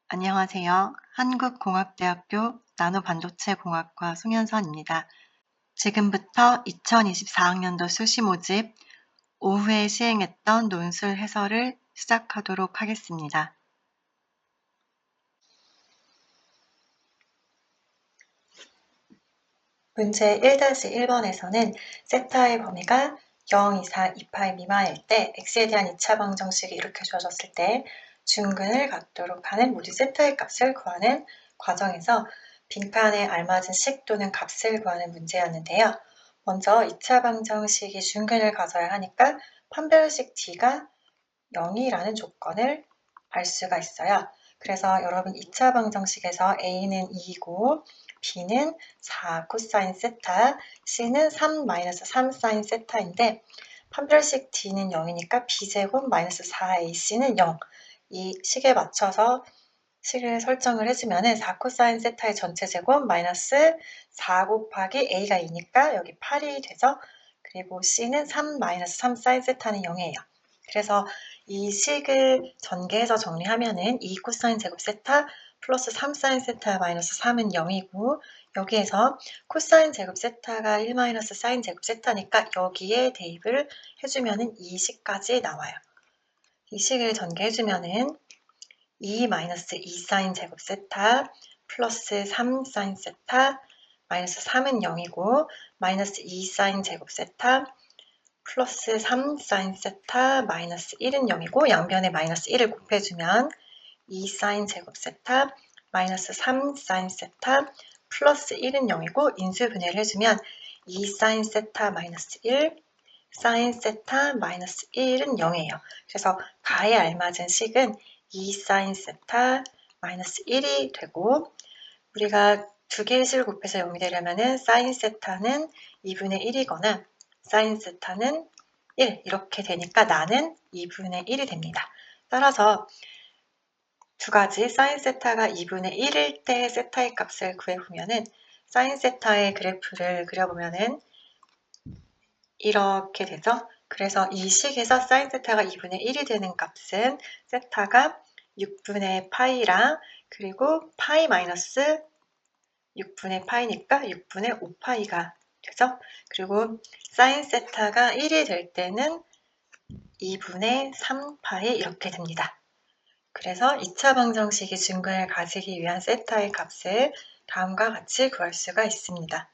안녕하세요. 한국공학대학교 나노반도체공학과 송현선입니다. 지금부터 2024학년도 수시 모집 오후에 시행했던 논술 해설을 시작하도록 하겠습니다. 문제 1-1번에서는 세타의 범위가 0, 2, 4, 2파이 미만일 때 x에 대한 2차 방정식이 이렇게 주어졌을 때 중근을 갖도록 하는 모듈 세타의 값을 구하는 과정에서 빈칸에 알맞은 식 또는 값을 구하는 문제였는데요. 먼저 2차 방정식이 중근을 가져야 하니까 판별식 d가 0이라는 조건을 알 수가 있어요. 그래서 여러분 2차 방정식에서 a는 2이고 b는 4 코사인 세타, c는 3 마이너스 3 사인 세타인데 판별식 d는 0이니까 b제곱 마이너스 4ac는 0. 이 식에 맞춰서 식을 설정을 해주면 4 코사인 세타의 전체 제곱 마이너스 4 곱하기 a가 2니까 여기 8이 되죠. 그리고 c는 3 마이너스 3 사인 세타는 0이에요. 그래서 이 식을 전개해서 정리하면은 2 코사인 제곱 세타 플러스 3 사인 세타 마이너스 3은 0이고 여기에서 코사인 제곱 세타가 1 마이너스 사인 제곱 세타니까 여기에 대입을 해주면은 이 식까지 나와요. 이 식을 전개해주면은 2 마이너스 2 사인 제곱 세타 플러스 3 사인 세타 마이너스 3은 0이고 마이너스 2 사인 제곱 세타 플러스 3 사인 세타 마이너스 1은 0이고 양변에 마이너스 1을 곱해주면 2 사인 제곱 세타 마이너스 3 사인 세타 플러스 1은 0이고 인수분해를 해주면 2 사인 세타 마이너스 1 사인 세타 마이너스 1은 0이에요. 그래서 가에 알맞은 식은 2 사인 세타 마이너스 1이 되고 우리가 두 개의 식을 곱해서 0이 되려면 사인 세타는 2분의 1이거나 사인 세타는 1 이렇게 되니까 나는 2분의 1이 됩니다. 따라서 두 가지 사인 세타가 2분의 1일 때 세타의 값을 구해보면은 사인 세타의 그래프를 그려보면은 이렇게 되죠. 그래서 이 식에서 사인 세타가 2분의 1이 되는 값은 세타가 6분의 파이랑 그리고 파이 마이너스 6분의 파이니까 6분의 5파이가 되죠. 그리고 사인 세타가 1이 될 때는 2분의 3파이 이렇게 됩니다. 그래서 2차 방정식이 중근을 가지기 위한 세타의 값을 다음과 같이 구할 수가 있습니다.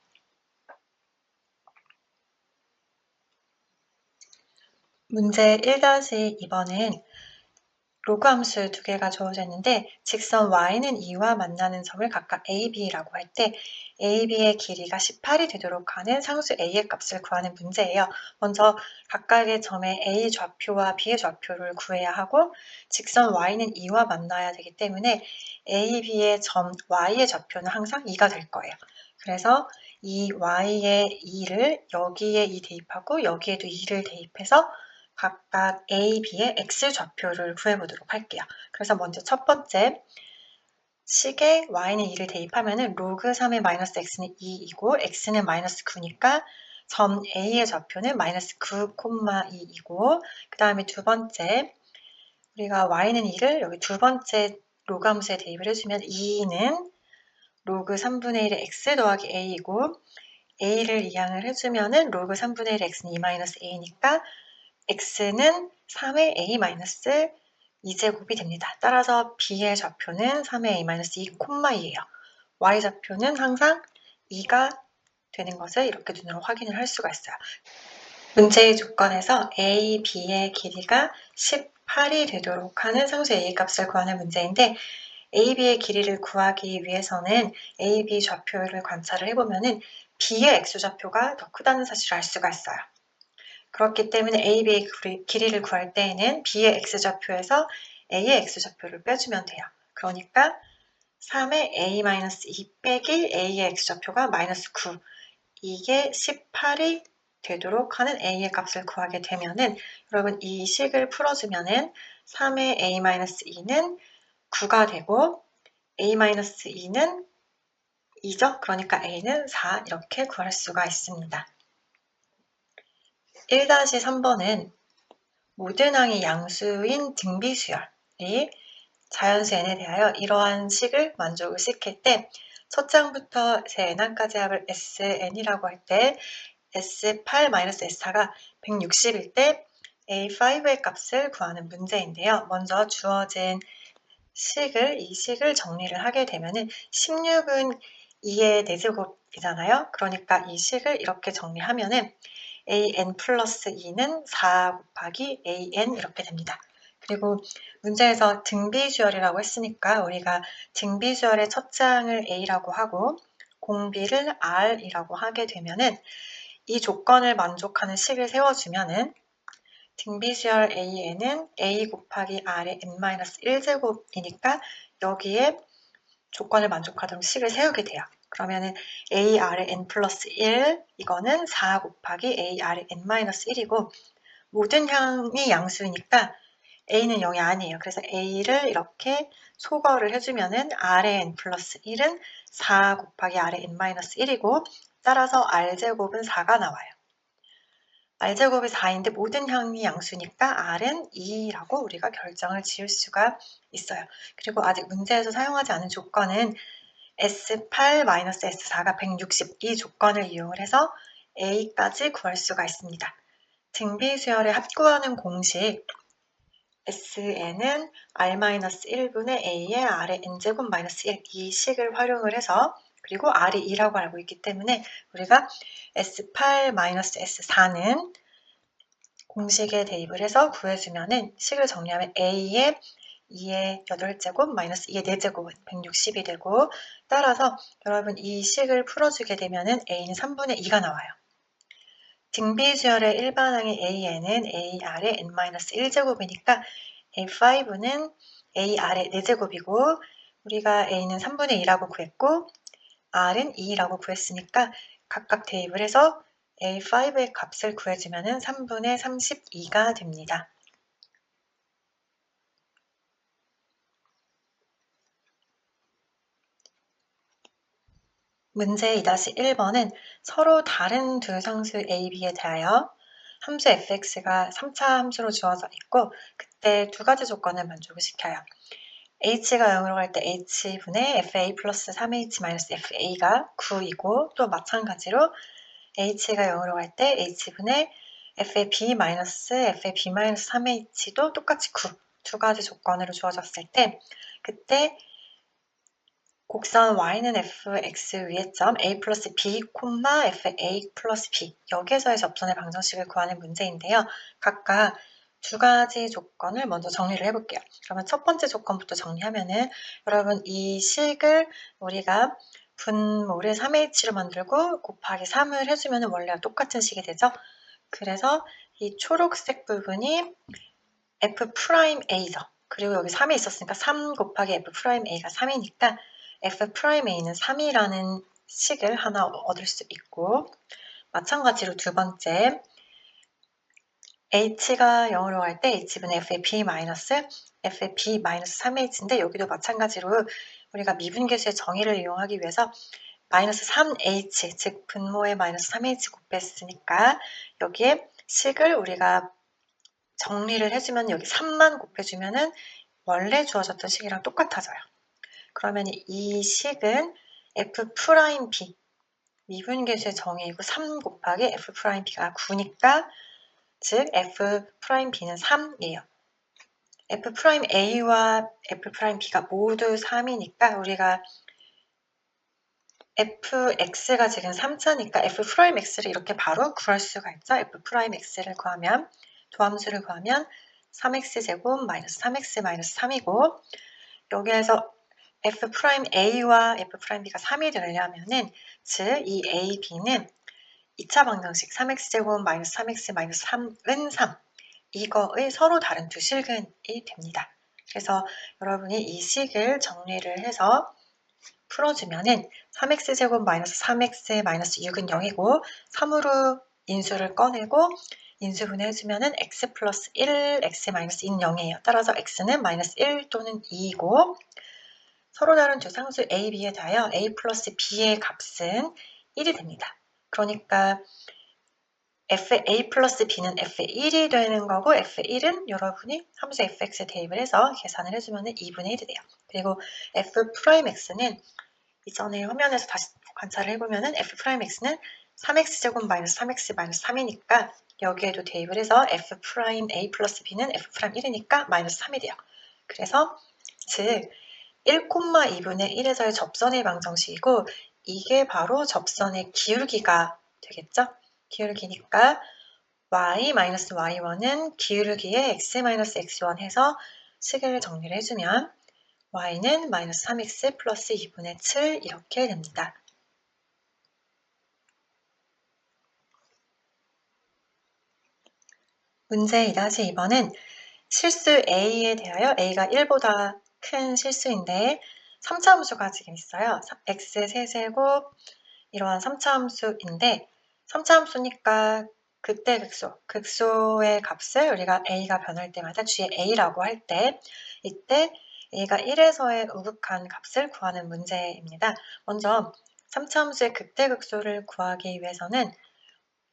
문제 1-2번은 로그 함수 두 개가 주어져 있는데 직선 y는 2와 만나는 점을 각각 a, b라고 할 때 a, b의 길이가 18이 되도록 하는 상수 a의 값을 구하는 문제예요. 먼저 각각의 점의 a 좌표와 b의 좌표를 구해야 하고 직선 y는 2와 만나야 되기 때문에 a, b의 점 y의 좌표는 항상 2가 될 거예요. 그래서 이 y의 2를 여기에 2 대입하고 여기에도 2를 대입해서 각각 A, B의 X 좌표를 구해보도록 할게요. 그래서 먼저 첫 번째 식에 Y는 2를 대입하면 로그 3의 마이너스 X는 2이고 X는 마이너스 9니까 점 A의 좌표는 마이너스 9, 2이고 그 다음에 두 번째 우리가 Y는 2를 여기 두 번째 로그 함수에 대입을 해주면 2는 로그 3분의 1의 X 더하기 A이고 A를 이항을 해주면 로그 3분의 1의 X는 2 마이너스 A니까 x는 3의 a-2제곱이 됩니다. 따라서 b의 좌표는 3의 a-2, 2예요. y 좌표는 항상 2가 되는 것을 이렇게 눈으로 확인을 할 수가 있어요. 문제의 조건에서 a, b의 길이가 18이 되도록 하는 상수 a의 값을 구하는 문제인데 a, b의 길이를 구하기 위해서는 a, b 좌표를 관찰을 해보면 b의 x좌표가 더 크다는 사실을 알 수가 있어요. 그렇기 때문에 A, B의 길이를 구할 때에는 B의 X좌표에서 A의 X좌표를 빼주면 돼요. 그러니까 3의 A-2 빼기 A의 X좌표가 마이너스 9 이게 18이 되도록 하는 A의 값을 구하게 되면은 여러분 이 식을 풀어주면은 3의 A-2는 9가 되고 A-2는 2죠? 그러니까 A는 4 이렇게 구할 수가 있습니다. 1-3번은 모든 항이 양수인 등비수열이 자연수 n에 대하여 이러한 식을 만족을 시킬 때 첫 장부터 제 n항까지 합을 Sn이라고 할 때 S8-S4가 160일 때 A5의 값을 구하는 문제인데요. 먼저 주어진 이 식을 정리를 하게 되면은 16은 2의 4제곱이잖아요. 그러니까 이 식을 이렇게 정리하면은 an 플러스 2는 4 곱하기 an 이렇게 됩니다. 그리고 문제에서 등비수열이라고 했으니까 우리가 등비수열의 첫 장을 a라고 하고 공비를 r이라고 하게 되면은 이 조건을 만족하는 식을 세워주면은 등비수열 an은 a 곱하기 r의 n-1제곱이니까 여기에 조건을 만족하도록 식을 세우게 돼요. 그러면은 ar의 n 플러스 1 이거는 4 곱하기 ar의 n-1이고 모든 향이 양수니까 a는 0이 아니에요. 그래서 a를 이렇게 소거를 해주면은 r의 n 플러스 1은 4 곱하기 r의 n-1이고 따라서 r제곱은 4가 나와요. r제곱이 4인데 모든 향이 양수니까 r은 2라고 우리가 결정을 지을 수가 있어요. 그리고 아직 문제에서 사용하지 않은 조건은 S8-S4가 160 이 조건을 이용을 해서 a까지 구할 수가 있습니다. 등비수열의 합구하는 공식 Sn은 r-1분의 a의 r의 n제곱 마이너스 1 이 식을 활용을 해서 그리고 r이 2라고 알고 있기 때문에 우리가 S8-S4는 공식에 대입을 해서 구해주면은 식을 정리하면 a의 2의 8제곱 마이너스 2의 4제곱은 160이 되고 따라서 여러분 이 식을 풀어주게 되면은 a는 3분의 2가 나와요. 등비수열의 일반항의 an은 ar의 n-1제곱이니까 a5는 ar의 4제곱이고 우리가 a는 3분의 2라고 구했고 r은 2라고 구했으니까 각각 대입을 해서 a5의 값을 구해주면 3분의 32가 됩니다. 문제 2-1번은 서로 다른 두 상수 a, b에 대하여 함수 fx가 3차 함수로 주어져 있고 그때 두 가지 조건을 만족을 시켜요. h가 0으로 갈 때 h분의 fa 플러스 3h 마이너스 fa가 9이고 또 마찬가지로 h가 0으로 갈 때 h분의 fab 마이너스 fab 마이너스 3h도 똑같이 9. 두 가지 조건으로 주어졌을 때 그때 곡선 y는 fx 위의 점 a 플러스 b, fa 플러스 b 여기에서의 접선의 방정식을 구하는 문제인데요. 각각 두 가지 조건을 먼저 정리를 해볼게요. 그러면 첫 번째 조건부터 정리하면은 여러분 이 식을 우리가 분모를 3h로 만들고 곱하기 3을 해주면 원래와 똑같은 식이 되죠. 그래서 이 초록색 부분이 f'a죠. 그리고 여기 3이 있었으니까 3 곱하기 f'a가 3이니까 f'a는 3이라는 식을 하나 얻을 수 있고 마찬가지로 두 번째 h가 0으로 갈 때 h분의 fb 마이너스 fb 마이너스 3h인데 여기도 마찬가지로 우리가 미분계수의 정의를 이용하기 위해서 마이너스 3h 즉 분모에 마이너스 3h 곱했으니까 여기에 식을 우리가 정리를 해주면 여기 3만 곱해주면은 원래 주어졌던 식이랑 똑같아져요. 그러면 이 식은 f'b 미분계수의 정의이고 3 곱하기 f'b가 9니까 즉 f'b는 3이에요. f'a와 f'b가 모두 3이니까 우리가 fx가 지금 3차니까 f'x를 이렇게 바로 구할 수가 있죠. f'x를 구하면 도함수를 구하면 3x제곱 마이너스 3x 마이너스 3이고 여기에서 f'a와 f'b가 3이 되려면은 즉 이 a, b는 2차 방정식 3x제곱 마이너스 3x 마이너스 3은 3 이거의 서로 다른 두 실근이 됩니다. 그래서 여러분이 이 식을 정리를 해서 풀어주면은 3x제곱 마이너스 3x 마이너스 6은 0이고 3으로 인수를 꺼내고 인수분해 해주면은 x 플러스 1, x 마이너스 2는 0이에요. 따라서 x는 마이너스 1 또는 2이고 서로 다른 두 상수 a, b에 대하여 a 플러스 b의 값은 1이 됩니다. 그러니까 fa 플러스 b는 f1이 되는 거고 f1은 여러분이 함수 fx에 대입을 해서 계산을 해주면 2분의 1이 돼요. 그리고 f'x는 이전에 화면에서 다시 관찰을 해보면 f'x는 3x제곱 마이너스 3x 마이너스 3이니까 여기에도 대입을 해서 f'a 플러스 b는 f'1이니까 마이너스 3이 돼요. 그래서 즉 1,2분의 1에서의 접선의 방정식이고 이게 바로 접선의 기울기가 되겠죠? 기울기니까 y-y1은 기울기에 x-x1 해서 식을 정리를 해주면 y는 마이너스 3x 플러스 2분의 7 이렇게 됩니다. 문제 2-2번은 실수 a에 대하여 a가 1보다 큰 실수인데 3차 함수가 지금 있어요. x 세제곱 이러한 3차 함수인데 3차 함수니까 극대 극소의 값을 우리가 a가 변할 때마다 g a라고 할 때 이때 a가 1에서의 우극한 값을 구하는 문제입니다. 먼저 3차 함수의 극대 극소를 구하기 위해서는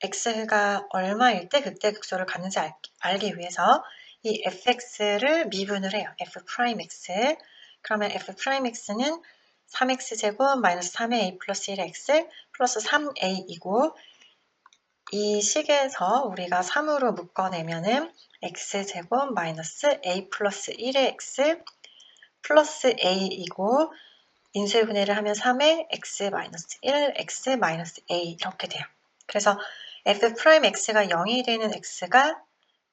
x가 얼마일 때 극대 극소를 갖는지 알기 위해서 이 fx를 미분을 해요. f'x. 그러면 f'x는 3x제곱 마이너스 3의 a 플러스 1의 x 플러스 3a이고 이 식에서 우리가 3으로 묶어내면은 x제곱 마이너스 a 플러스 1의 x 플러스 a이고 인수분해를 하면 3의 x 마이너스 1, x 마이너스 a 이렇게 돼요. 그래서 f'x가 0이 되는 x가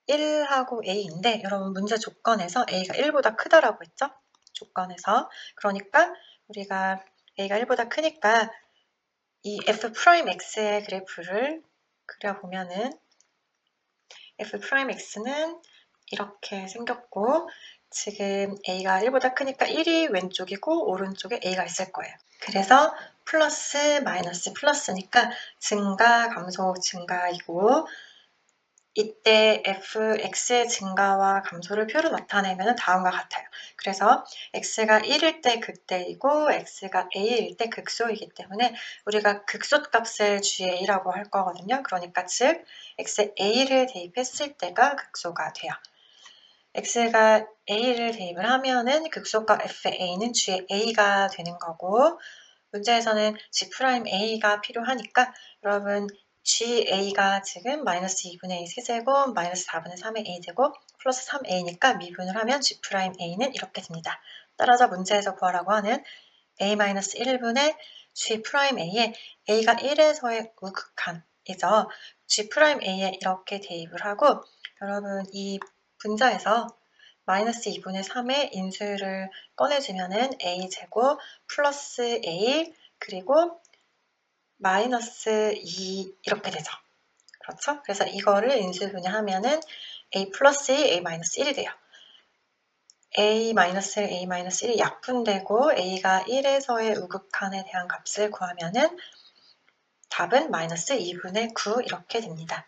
1하고 a인데 여러분 문제 조건에서 a가 1보다 크다라고 했죠? 조건에서. 그러니까 우리가 a가 1보다 크니까 이 f'x의 그래프를 그려보면은 f'x는 이렇게 생겼고 지금 a가 1보다 크니까 1이 왼쪽이고 오른쪽에 a가 있을 거예요. 그래서 플러스 마이너스 플러스니까 증가 감소 증가이고 이때 fx의 증가와 감소를 표로 나타내면 다음과 같아요. 그래서 x가 1일 때 극대이고 x가 a일 때 극소이기 때문에 우리가 극소값을 GA라고 할 거거든요. 그러니까 즉 x에 a를 대입했을 때가 극소가 돼요. x가 a를 대입을 하면은 극소값 fa는 GA가 되는 거고 문제에서는 G'A가 필요하니까 여러분 GA가 지금 마이너스 2분의 2 세제곱 마이너스 4분의 3의 a제곱 플러스 3a니까 미분을 하면 G'A는 이렇게 됩니다. 따라서 문제에서 구하라고 하는 a-1분의 G'A에 a가 1에서의 우극한이죠. G'A에 이렇게 대입을 하고 여러분 이 분자에서 마이너스 2분의 3의 인수를 꺼내주면은 a제곱 플러스 a 그리고 마이너스 2 이렇게 되죠. 그렇죠? 그래서 이거를 인수분해하면은 a 플러스 2, a 마이너스 1이 돼요. a 마이너스 1, a 마이너스 1이 약분되고 a가 1에서의 우극한에 대한 값을 구하면은 답은 마이너스 2분의 9 이렇게 됩니다.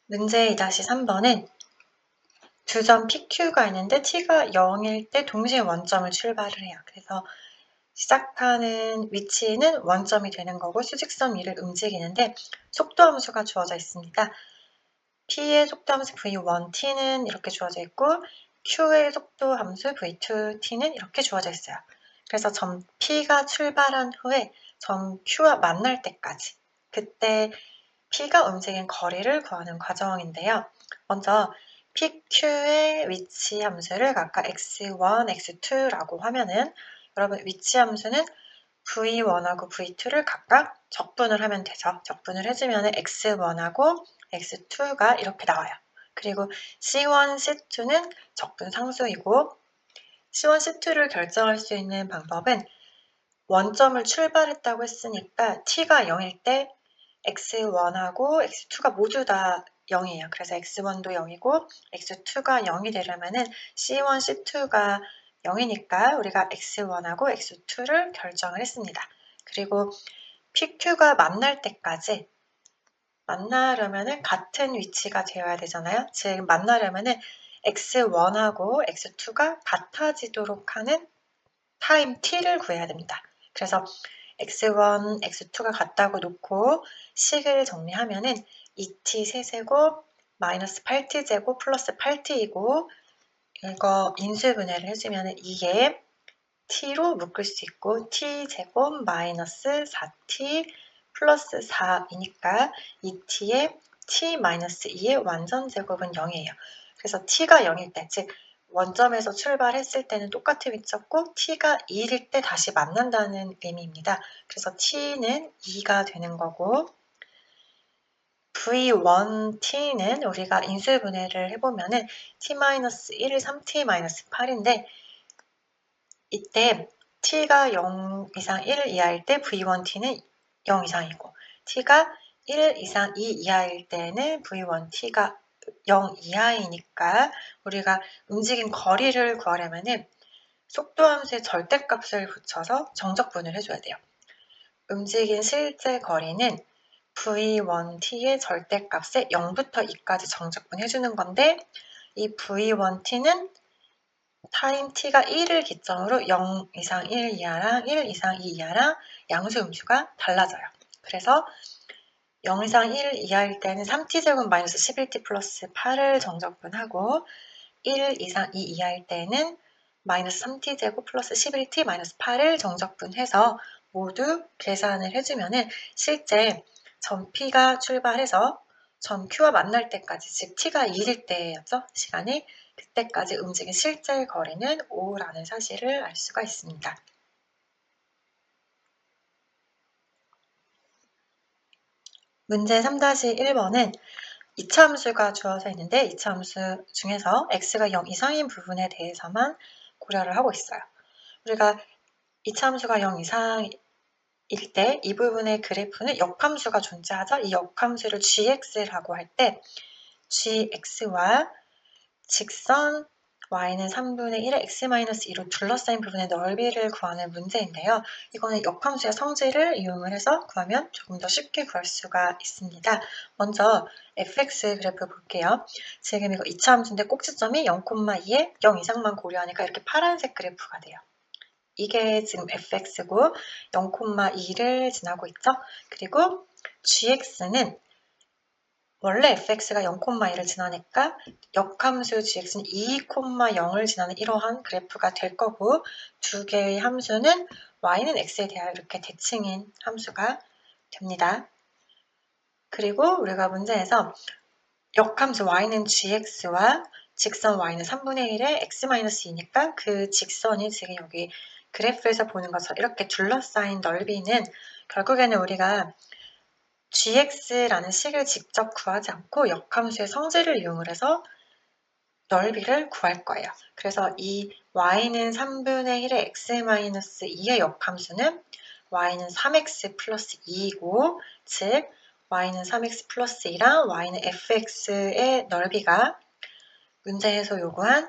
문제 2-3번은 두 점 PQ가 있는데 T가 0일 때 동시에 원점을 출발을 해요. 그래서 시작하는 위치는 원점이 되는 거고 수직선 위를 움직이는데 속도 함수가 주어져 있습니다. P의 속도 함수 V1T는 이렇게 주어져 있고 Q의 속도 함수 V2T는 이렇게 주어져 있어요. 그래서 점 P가 출발한 후에 점 Q와 만날 때까지 그때 P가 움직인 거리를 구하는 과정인데요. 먼저 PQ의 위치 함수를 각각 x1, x2라고 하면은 여러분 위치 함수는 v1하고 v2를 각각 적분을 하면 되죠. 적분을 해주면 x1하고 x2가 이렇게 나와요. 그리고 c1, c2는 적분 상수이고 c1, c2를 결정할 수 있는 방법은 원점을 출발했다고 했으니까 t가 0일 때 x1하고 x2가 모두 다 0이에요. 그래서 x1도 0이고 x2가 0이 되려면은 c1, c2가 0이니까 우리가 x1하고 x2를 결정을 했습니다. 그리고 PQ가 만날 때까지 만나려면은 같은 위치가 되어야 되잖아요. 즉 만나려면은 x1하고 x2가 같아지도록 하는 타임 t를 구해야 됩니다. 그래서 x1, x2가 같다고 놓고 식을 정리하면은 2t 세제곱 마이너스 8t제곱 플러스 8t이고 이거 인수분해를 해주면은 이게 t로 묶을 수 있고 t제곱 마이너스 4t 플러스 4이니까 2t의 t 마이너스 2의 완전제곱은 0이에요. 그래서 t가 0일 때, 즉 원점에서 출발했을 때는 똑같은 위치였고 t가 2일 때 다시 만난다는 의미입니다. 그래서 t는 2가 되는 거고 v1t는 우리가 인수분해를 해보면은 t-1을 3t-8인데 이때 t가 0 이상 1 이하일 때 v1t는 0 이상이고 t가 1 이상 2 이하일 때는 v1t가 0 이하이니까 우리가 움직인 거리를 구하려면은 속도함수의 절대값을 붙여서 정적분을 해줘야 돼요. 움직인 실제 거리는 v1t의 절대값에 0부터 2까지 정적분해주는 건데 이 v1t는 타임 t가 1을 기점으로 0 이상 1 이하랑 1 이상 2 이하랑 양수 음수가 달라져요. 그래서 0 이상 1 이하일 때는 3t제곱 마이너스 11t 플러스 8을 정적분하고 1 이상 2 이하일 때는 마이너스 3t제곱 플러스 11t 마이너스 8을 정적분해서 모두 계산을 해주면은 실제 점 P가 출발해서 점 Q와 만날 때까지, 즉 T가 2일 때였죠. 시간이 그때까지 움직인 실제 거리는 5라는 사실을 알 수가 있습니다. 문제 3-1번은 이차함수가 주어져 있는데 이차함수 중에서 x가 0 이상인 부분에 대해서만 고려를 하고 있어요. 우리가 이차함수가 0 이상일 때 이 부분의 그래프는 역함수가 존재하죠. 이 역함수를 gx라고 할 때 gx와 직선 y는 3분의 1의 x-2로 둘러싸인 부분의 넓이를 구하는 문제인데요. 이거는 역함수의 성질을 이용을 해서 구하면 조금 더 쉽게 구할 수가 있습니다. 먼저 fx 그래프 볼게요. 지금 이거 2차 함수인데 꼭지점이 0,2에 0 이상만 고려하니까 이렇게 파란색 그래프가 돼요. 이게 지금 fx고 0,2를 지나고 있죠. 그리고 gx는 원래 fx가 0,1을 지나니까 역함수 gx는 2,0을 지나는 이러한 그래프가 될 거고 두 개의 함수는 y는 x에 대하여 이렇게 대칭인 함수가 됩니다. 그리고 우리가 문제에서 역함수 y는 gx와 직선 y는 3분의 1의 x-2니까 그 직선이 지금 여기 그래프에서 보는 것처럼 이렇게 둘러싸인 넓이는 결국에는 우리가 gx라는 식을 직접 구하지 않고 역함수의 성질을 이용을 해서 넓이를 구할 거예요. 그래서 이 y는 3분의 1의 x-2의 역함수는 y는 3x 플러스 2이고 즉 y는 3x 플러스 2랑 y는 fx의 넓이가 문제에서 요구한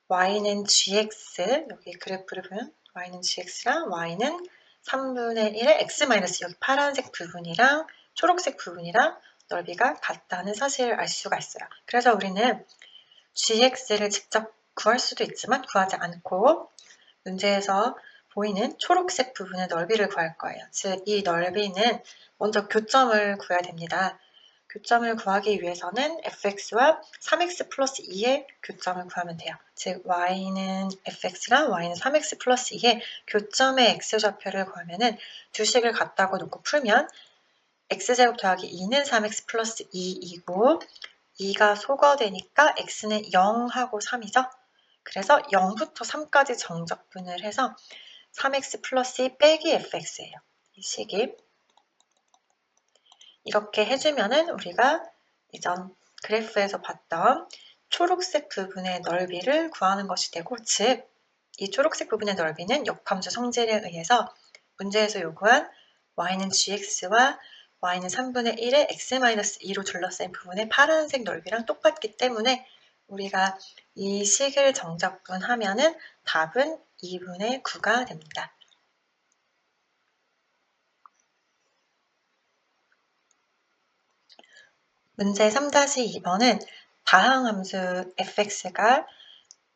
y는 gx, 여기 그래프를 보면 y는 gx랑 y는 3분의 1의 x- 여기 파란색 부분이랑 초록색 부분이랑 넓이가 같다는 사실을 알 수가 있어요. 그래서 우리는 gx를 직접 구할 수도 있지만 구하지 않고 문제에서 보이는 초록색 부분의 넓이를 구할 거예요. 즉, 이 넓이는 먼저 교점을 구해야 됩니다. 교점을 구하기 위해서는 fx와 3x 플러스 2의 교점을 구하면 돼요. 즉 y는 fx랑 y는 3x 플러스 2의 교점의 x좌표를 구하면은 두 식을 같다고 놓고 풀면 x제곱 더하기 2는 3x 플러스 2이고 2가 소거되니까 x는 0하고 3이죠. 그래서 0부터 3까지 정적분을 해서 3x 플러스 2 빼기 fx예요. 이 식이 이렇게 해주면은 우리가 이전 그래프에서 봤던 초록색 부분의 넓이를 구하는 것이 되고, 즉, 이 초록색 부분의 넓이는 역함수 성질에 의해서 문제에서 요구한 y는 gx와 y는 3분의 1의 x-2로 둘러싸인 부분의 파란색 넓이랑 똑같기 때문에 우리가 이 식을 정적분하면은 답은 2분의 9가 됩니다. 문제 3-2번은 다항함수 fx가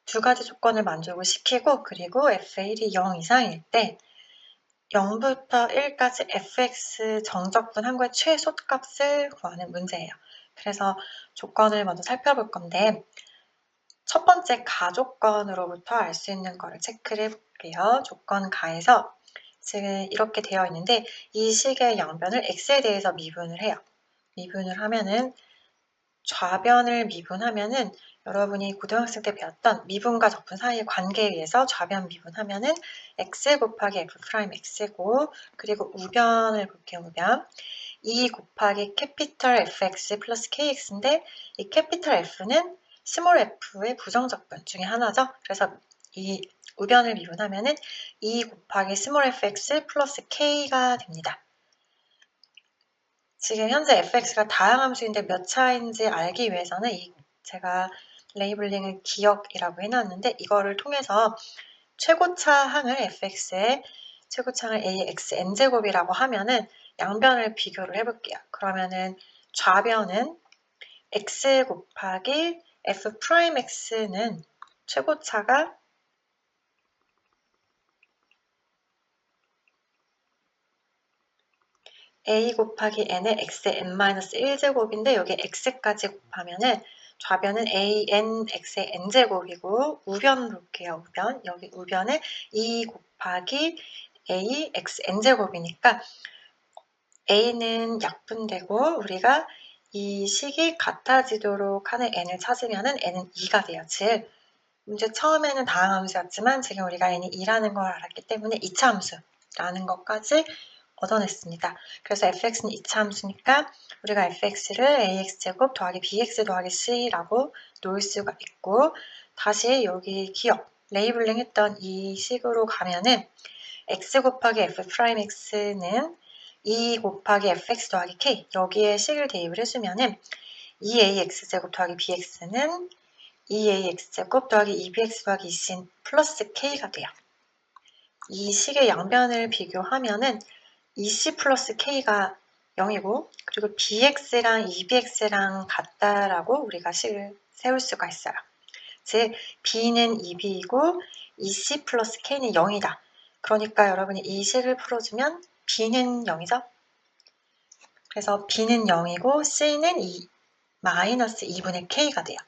두 가지 조건을 만족을 시키고 그리고 f1이 0 이상일 때 0부터 1까지 fx 정적분한 거의 최소값을 구하는 문제예요. 그래서 조건을 먼저 살펴볼 건데 첫 번째 가조건으로부터 알 수 있는 거를 체크를 해볼게요. 조건 가에서 지금 이렇게 되어 있는데 이 식의 양변을 x에 대해서 미분을 해요. 미분을 하면은 좌변을 미분하면은 여러분이 고등학생 때 배웠던 미분과 적분 사이의 관계에 의해서 좌변 미분하면은 x 곱하기 f 프라임 x고 그리고 우변을 볼게요. 우변 2 곱하기 캐피털 fx 플러스 kx인데 이 캐피털 f는 스몰 f의 부정적분 중에 하나죠. 그래서 이 우변을 미분하면은 2 곱하기 스몰 fx 플러스 k가 됩니다. 지금 현재 fx가 다항함수인데 몇 차인지 알기 위해서는 제가 레이블링을 기억이라고 해놨는데 이거를 통해서 최고차 항을 fx의 최고차항을 ax n제곱이라고 하면은 양변을 비교를 해볼게요. 그러면은 좌변은 x 곱하기 f 프라임 x는 최고차가 a 곱하기 n의 x의 n-1제곱인데 여기 x까지 곱하면은 좌변은 an x의 n제곱이고 우변 볼게요. 우변 여기 우변은 2 곱하기 a x n제곱이니까 a는 약분되고 우리가 이 식이 같아지도록 하는 n을 찾으면은 n은 2가 돼요. 즉 문제 처음에는 다항함수였지만 지금 우리가 n이 2라는 걸 알았기 때문에 2차 함수라는 것까지 얻어냈습니다. 그래서 fx는 2차 함수니까 우리가 fx를 ax제곱 더하기 bx 더하기 c라고 놓을 수가 있고 다시 여기 기억, 레이블링 했던 이 식으로 가면은 x 곱하기 f 프라임 x는 2 곱하기 fx 더하기 k 여기에 식을 대입을 해주면은 2ax제곱 더하기 bx는 2ax제곱 더하기 2bx 더하기 2c 플러스 k가 돼요. 이 식의 양변을 비교하면은 2c 플러스 k가 0이고 그리고 bx랑 2bx랑 같다라고 우리가 식을 세울 수가 있어요. 즉 b는 2b이고 2c 플러스 k는 0이다. 그러니까 여러분이 이 식을 풀어주면 b는 0이죠. 그래서 b는 0이고 c는 마이너스 2분의 k가 돼요.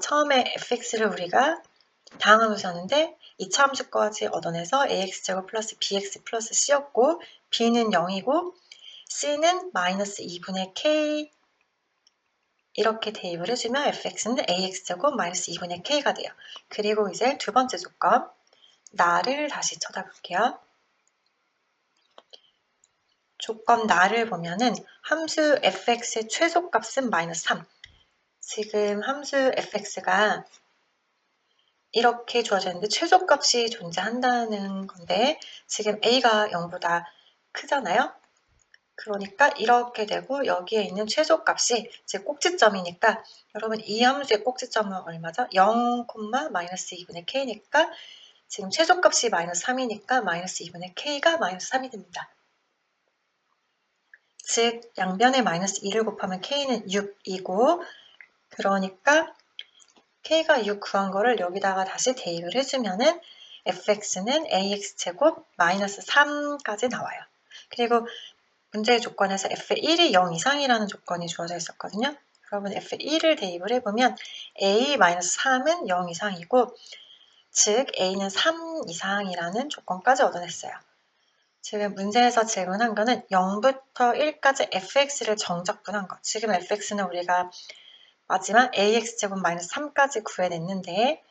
처음에 fx를 우리가 다항함수였는데 2차 함수까지 얻어내서 ax제곱 플러스 bx 플러스 c였고 b는 0이고 c는 마이너스 2분의 k 이렇게 대입을 해주면 fx는 ax제곱 마이너스 2분의 k가 돼요. 그리고 이제 두 번째 조건 나를 다시 쳐다볼게요. 조건 나를 보면은 함수 fx의 최소값은 마이너스 3 지금 함수 fx가 이렇게 주어졌는데 최소값이 존재한다는 건데 지금 a가 0보다 크잖아요. 그러니까 이렇게 되고 여기에 있는 최소값이 즉 꼭지점이니까 여러분 이 함수의 꼭지점은 얼마죠? 0, 마이너스 2분의 k니까 지금 최소값이 마이너스 3이니까 마이너스 2분의 k가 마이너스 3이 됩니다. 즉 양변에 마이너스 2를 곱하면 k는 6이고 그러니까 k가 6 구한 거를 여기다가 다시 대입을 해주면은 fx는 ax제곱 마이너스 3까지 나와요. 그리고 문제의 조건에서 f1이 0 이상이라는 조건이 주어져 있었거든요. 여러분 f1을 대입을 해보면 a-3은 0 이상이고 즉 a는 3 이상이라는 조건까지 얻어냈어요. 지금 문제에서 질문한 거는 0부터 1까지 fx를 정적분한 것. 지금 fx는 우리가 마지막 ax제곱 마이너스 3까지 구해냈는데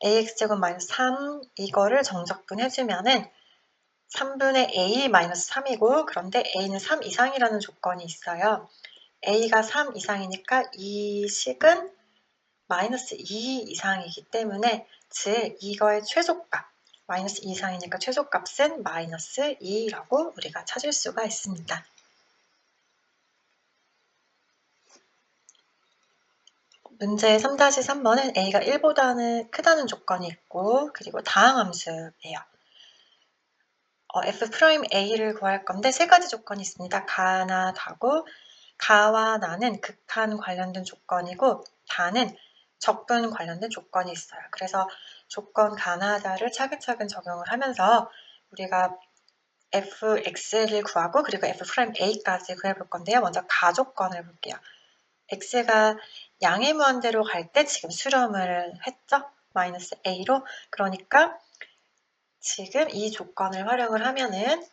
ax제곱 마이너스 3 이거를 정적분 해주면은 3분의 a 마이너스 3이고 그런데 a는 3 이상이라는 조건이 있어요. a가 3 이상이니까 이 식은 마이너스 2 이상이기 때문에 즉 이거의 최소값 마이너스 2 이상이니까 최소값은 마이너스 2라고 우리가 찾을 수가 있습니다. 문제 3-3번은 a가 1보다는 크다는 조건이 있고 그리고 다항함수예요. f'a를 구할 건데 세 가지 조건이 있습니다. 가나 다고 가와 나는 극한 관련된 조건이고 다는 적분 관련된 조건이 있어요. 그래서 조건 가나 다를 차근차근 적용을 하면서 우리가 fx를 구하고 그리고 f'a까지 구해볼 건데요. 먼저 가조건을 볼게요. x가 양의 무한대로 갈 때 지금 수렴을 했죠? 마이너스 a로. 그러니까 지금 이 조건을 활용을 하면은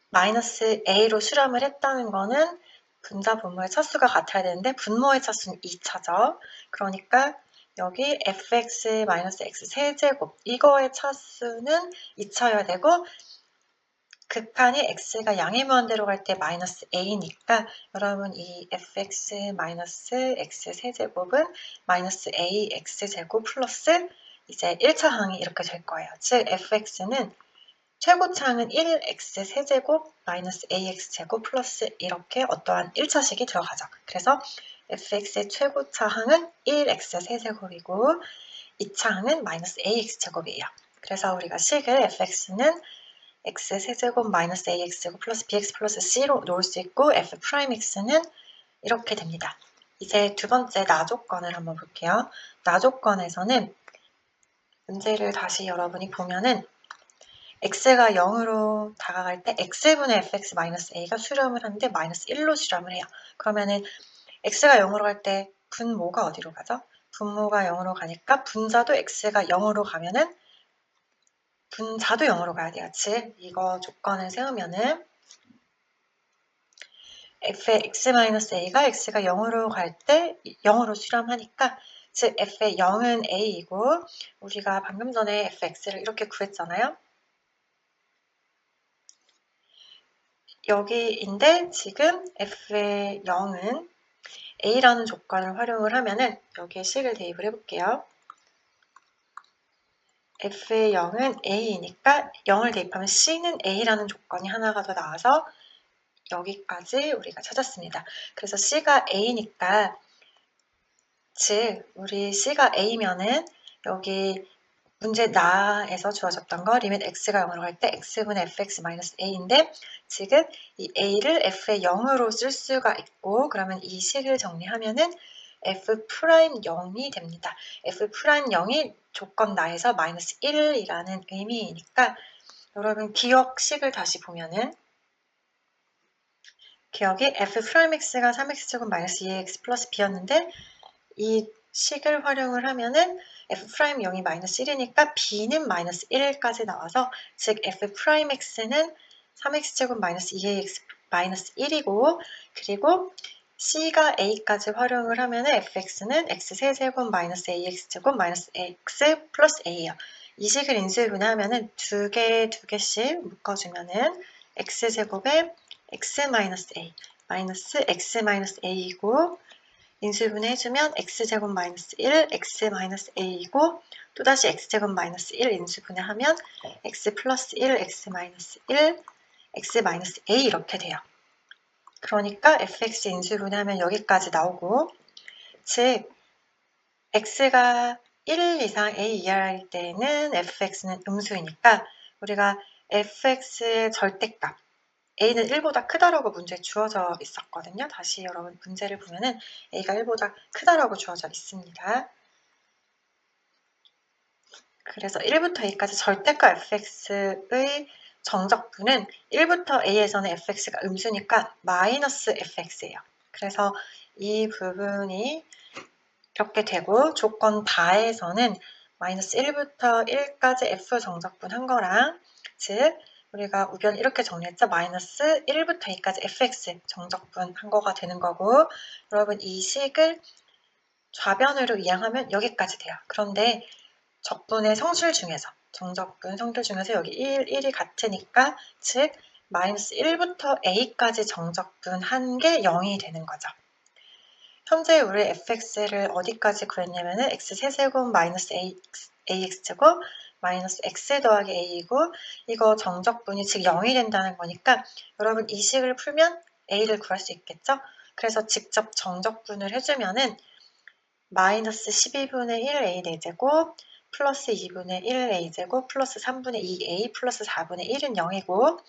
마이너스 a로 수렴을 했다는 거는 분자 분모의 차수가 같아야 되는데 분모의 차수는 2차죠. 그러니까 여기 fx-x 세제곱 이거의 차수는 2차여야 되고 극한이 x가 양의 무한대로 갈 때 마이너스 a니까 여러분 이 fx-x 세제곱은 마이너스 ax제곱 플러스 이제 1차 항이 이렇게 될 거예요. 즉 fx는 최고차항은 1x 세제곱 마이너스 ax제곱 플러스 이렇게 어떠한 1차식이 들어가죠. 그래서 fx의 최고차항은 1x 세제곱이고 2차항은 마이너스 ax제곱이에요. 그래서 우리가 식을 fx는 x 세제곱 마이너스 ax제곱 플러스 bx 플러스 c로 놓을 수 있고 f'x는 이렇게 됩니다. 이제 두 번째 나조건을 한번 볼게요. 나조건에서는 문제를 다시 여러분이 보면은 x가 0으로 다가갈 때 x분의 fx-a가 수렴을 하는데 마이너스 1로 수렴을 해요. 그러면은 x가 0으로 갈 때 분모가 어디로 가죠? 분모가 0으로 가니까 분자도 x가 0으로 가면은 분자도 0으로 가야 돼요. 즉 이거 조건을 세우면은 f의 x-a가 x가 0으로 갈 때 0으로 수렴하니까 즉 f의 0은 a이고 우리가 방금 전에 fx를 이렇게 구했잖아요. 여기인데 지금 f의 0은 a라는 조건을 활용을 하면은 여기에 식을 대입을 해볼게요. f의 0은 a이니까 0을 대입하면 c는 a라는 조건이 하나가 더 나와서 여기까지 우리가 찾았습니다. 그래서 c가 a니까 즉 우리 c가 a면은 여기 문제 나에서 주어졌던 거 리밋 x가 0으로 갈 때 x분의 fx-a인데 지금 이 a를 f의 0으로 쓸 수가 있고 그러면 이 식을 정리하면은 f'0이 됩니다. f'0이 조건 나에서 마이너스 1이라는 의미이니까 여러분 기억식을 다시 보면은 기억이 f'x가 3x제곱 마이너스 2ax 플러스 b였는데 이 식을 활용을 하면은 f'0이 마이너스 1이니까 b는 마이너스 1까지 나와서 즉 f'x는 3x제곱 마이너스 2ax 마이너스 1이고 그리고 c가 a까지 활용을 하면은 fx는 x세제곱 마이너스 ax제곱 마이너스 x 플러스 a예요. 이 식을 인수분해하면은 두 개씩 묶어주면은 x제곱에 x 마이너스 a 마이너스 x 마이너스 a이고 인수분해 해주면 x제곱 마이너스 1, x 마이너스 a이고 또다시 x제곱 마이너스 1 인수분해하면 x 플러스 1, x 마이너스 1, x 마이너스 a 이렇게 돼요. 그러니까 fx 인수분해하면 여기까지 나오고 즉 x가 1 이상 a 이하일 때는 fx는 음수이니까 우리가 fx의 절대값 a는 1보다 크다라고 문제에 주어져 있었거든요. 다시 여러분 문제를 보면은 a가 1보다 크다라고 주어져 있습니다. 그래서 1부터 a까지 절대값 fx의 정적분은 1부터 a에서는 fx가 음수니까 마이너스 fx예요. 그래서 이 부분이 이렇게 되고 조건 바에서는 마이너스 1부터 1까지 f 정적분 한 거랑 즉 우리가 우변 이렇게 정리했죠. 마이너스 1부터 2까지 fx 정적분 한 거가 되는 거고 여러분 이 식을 좌변으로 이항하면 여기까지 돼요. 그런데 적분의 성질 중에서 정적분 성질 중에서 여기 1이 같으니까 즉 마이너스 1부터 a까지 정적분 한 게 0이 되는 거죠. 현재 우리 fx를 어디까지 구했냐면은 x세제곱 마이너스 ax제곱 마이너스 x 더하기 a이고 이거 정적분이 즉 0이 된다는 거니까 여러분 이 식을 풀면 a를 구할 수 있겠죠? 그래서 직접 정적분을 해주면은 마이너스 12분의 1 a 4제곱 플러스 2분의 1 a제곱 플러스 3분의 2a 플러스 4분의 1은 0이고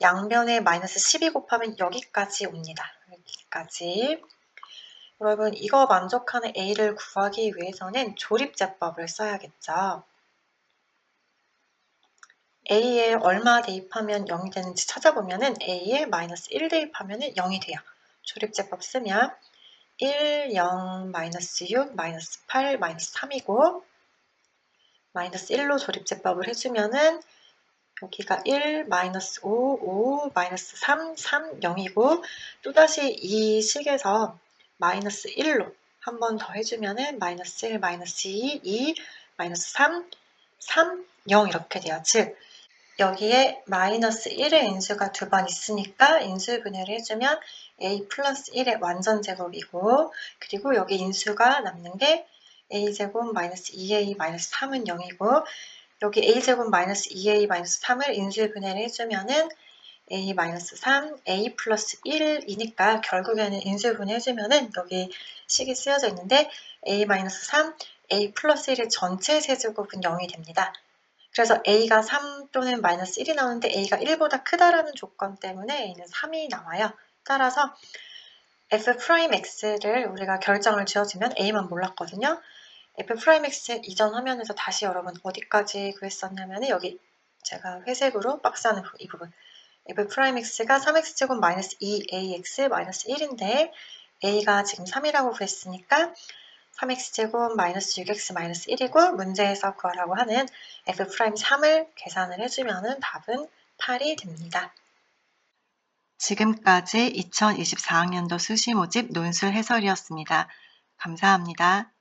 양변에 마이너스 12 곱하면 여기까지 옵니다. 여기까지. 여러분 이거 만족하는 A를 구하기 위해서는 조립제법을 써야겠죠. A에 얼마 대입하면 0이 되는지 찾아보면은 A에 마이너스 1 대입하면은 0이 돼요. 조립제법 쓰면 1, 0, 마이너스 6, 마이너스 8, 마이너스 3이고 마이너스 1로 조립제법을 해주면은 여기가 1, 마이너스 5, 5, 마이너스 3, 3, 0이고 또다시 이 식에서 마이너스 1로 한 번 더 해주면은 마이너스 1, 마이너스 2, 2, 마이너스 3, 3, 0 이렇게 돼요. 즉 여기에 마이너스 1의 인수가 두 번 있으니까 인수분해를 해주면 a 플러스 1의 완전 제곱이고 그리고 여기 인수가 남는 게 a제곱 마이너스 2a 마이너스 3은 0이고 여기 a제곱 마이너스 2a 마이너스 3을 인수분해를 해주면은 a 마이너스 3, a 플러스 1이니까 결국에는 인수분해 해주면은 여기 식이 쓰여져 있는데 a 마이너스 3, a 플러스 1의 전체 세제곱은 0이 됩니다. 그래서 a가 3 또는 마이너스 1이 나오는데 a가 1보다 크다라는 조건 때문에 a는 3이 나와요. 따라서 f'x를 우리가 결정을 지어주면 a만 몰랐거든요. f'x 이전 화면에서 다시 여러분 어디까지 구했었냐면 여기 제가 회색으로 박스하는 이 부분 f'x가 3x제곱 마이너스 2ax 마이너스 1인데 a가 지금 3이라고 구했으니까 3x제곱 마이너스 6x 마이너스 1이고 문제에서 구하라고 하는 f'3을 계산을 해주면 답은 8이 됩니다. 지금까지 2024학년도 수시 모집 논술 해설이었습니다. 감사합니다.